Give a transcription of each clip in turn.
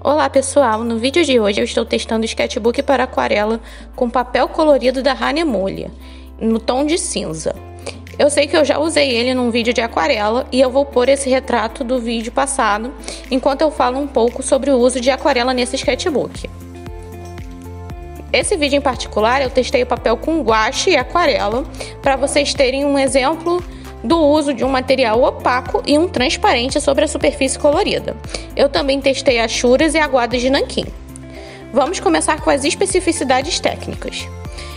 Olá pessoal, no vídeo de hoje eu estou testando o sketchbook para aquarela com papel colorido da Hahnemuhle, no tom de cinza. Eu sei que eu já usei ele num vídeo de aquarela e eu vou pôr esse retrato do vídeo passado, enquanto eu falo um pouco sobre o uso de aquarela nesse sketchbook. Esse vídeo em particular eu testei o papel com guache e aquarela, para vocês terem um exemplo do uso de um material opaco e um transparente sobre a superfície colorida. Eu também testei achuras e aguadas de nanquim. Vamos começar com as especificidades técnicas.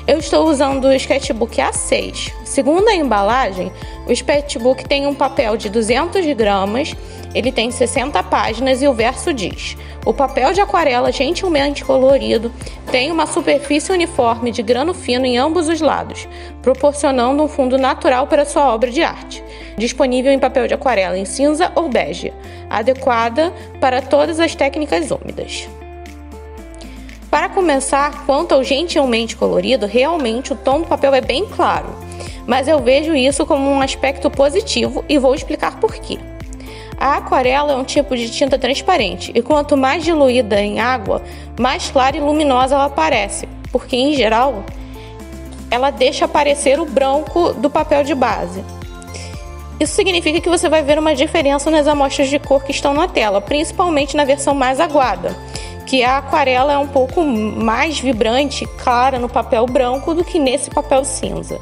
Eu estou usando o sketchbook A6. Segundo a embalagem, o sketchbook tem um papel de 200 gramas, ele tem 60 páginas e o verso diz: o papel de aquarela gentilmente colorido tem uma superfície uniforme de grano fino em ambos os lados, proporcionando um fundo natural para sua obra de arte. Disponível em papel de aquarela em cinza ou bege, adequada para todas as técnicas úmidas. Para começar, quanto ao gentilmente colorido, realmente o tom do papel é bem claro, mas eu vejo isso como um aspecto positivo e vou explicar por quê. A aquarela é um tipo de tinta transparente e quanto mais diluída em água, mais clara e luminosa ela parece, porque em geral ela deixa aparecer o branco do papel de base. Isso significa que você vai ver uma diferença nas amostras de cor que estão na tela, principalmente na versão mais aguada, que a aquarela é um pouco mais vibrante e clara no papel branco do que nesse papel cinza.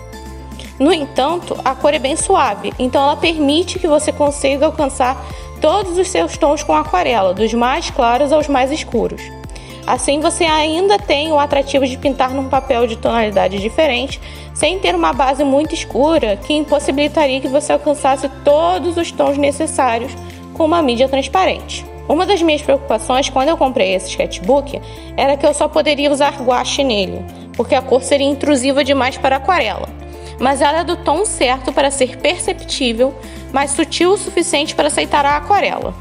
No entanto, a cor é bem suave, então ela permite que você consiga alcançar todos os seus tons com a aquarela, dos mais claros aos mais escuros. Assim, você ainda tem o atrativo de pintar num papel de tonalidade diferente, sem ter uma base muito escura, que impossibilitaria que você alcançasse todos os tons necessários com uma mídia transparente. Uma das minhas preocupações quando eu comprei esse sketchbook era que eu só poderia usar guache nele, porque a cor seria intrusiva demais para a aquarela. Mas ela é do tom certo para ser perceptível, mas sutil o suficiente para aceitar a aquarela.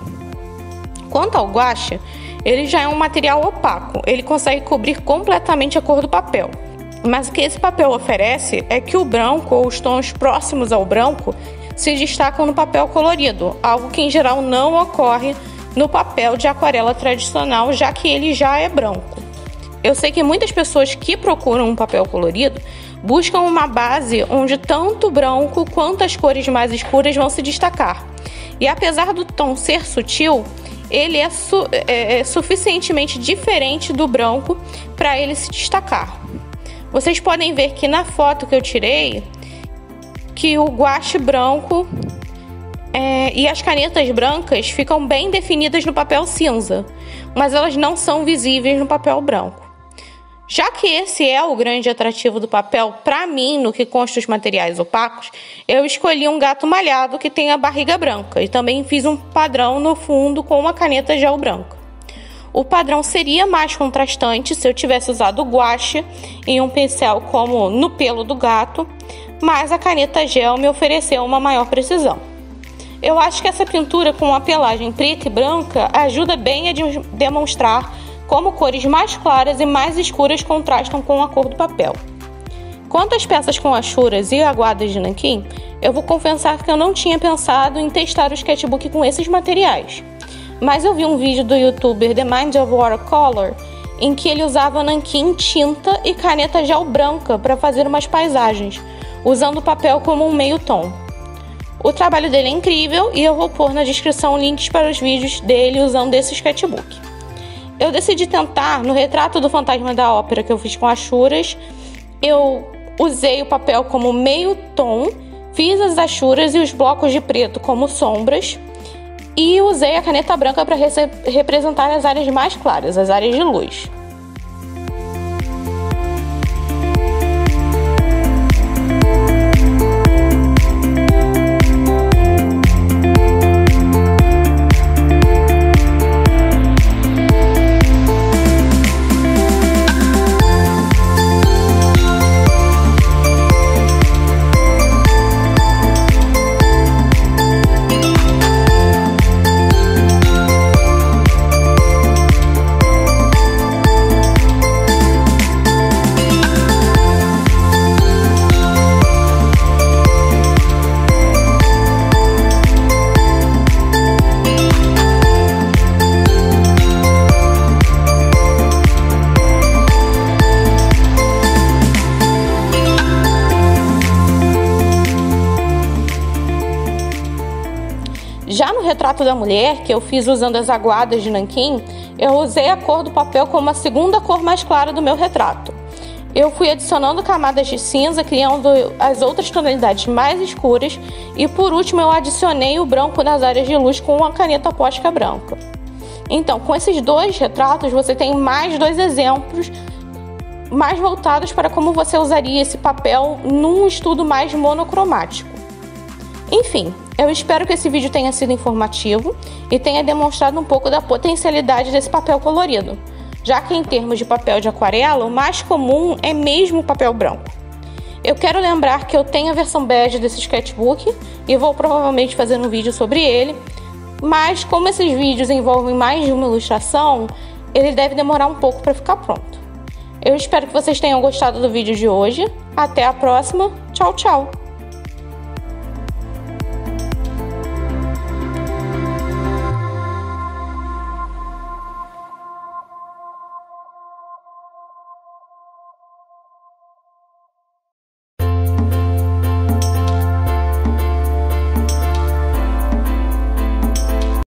Quanto ao guache, ele já é um material opaco, ele consegue cobrir completamente a cor do papel. Mas o que esse papel oferece é que o branco ou os tons próximos ao branco se destacam no papel colorido, algo que em geral não ocorre no papel de aquarela tradicional, já que ele já é branco. Eu sei que muitas pessoas que procuram um papel colorido buscam uma base onde tanto o branco quanto as cores mais escuras vão se destacar. E apesar do tom ser sutil, ele é suficientemente diferente do branco para ele se destacar. Vocês podem ver que na foto que eu tirei, que o guache branco e as canetas brancas ficam bem definidas no papel cinza, mas elas não são visíveis no papel branco. Já que esse é o grande atrativo do papel, para mim, no que consta os materiais opacos, eu escolhi um gato malhado que tem a barriga branca e também fiz um padrão no fundo com uma caneta gel branca. O padrão seria mais contrastante se eu tivesse usado guache em um pincel como no pelo do gato, mas a caneta gel me ofereceu uma maior precisão. Eu acho que essa pintura com a pelagem preta e branca ajuda bem a demonstrar como cores mais claras e mais escuras contrastam com a cor do papel. Quanto às peças com achuras e aguadas de nanquim, eu vou confessar que eu não tinha pensado em testar o sketchbook com esses materiais. Mas eu vi um vídeo do youtuber The Mind of Watercolor em que ele usava nanquim, tinta e caneta gel branca para fazer umas paisagens, usando o papel como um meio tom. O trabalho dele é incrível e eu vou pôr na descrição links para os vídeos dele usando esse sketchbook. Eu decidi tentar no retrato do Fantasma da Ópera que eu fiz com achuras. Eu usei o papel como meio tom, fiz as achuras e os blocos de preto como sombras e usei a caneta branca para representar as áreas mais claras, as áreas de luz. Já no retrato da mulher, que eu fiz usando as aguadas de nanquim, eu usei a cor do papel como a segunda cor mais clara do meu retrato. Eu fui adicionando camadas de cinza, criando as outras tonalidades mais escuras e, por último, eu adicionei o branco nas áreas de luz com uma caneta Posca branca. Então, com esses dois retratos, você tem mais dois exemplos mais voltados para como você usaria esse papel num estudo mais monocromático. Enfim, eu espero que esse vídeo tenha sido informativo e tenha demonstrado um pouco da potencialidade desse papel colorido, já que em termos de papel de aquarela, o mais comum é mesmo o papel branco. Eu quero lembrar que eu tenho a versão bege desse sketchbook e vou provavelmente fazer um vídeo sobre ele, mas como esses vídeos envolvem mais de uma ilustração, ele deve demorar um pouco para ficar pronto. Eu espero que vocês tenham gostado do vídeo de hoje. Até a próxima. Tchau, tchau!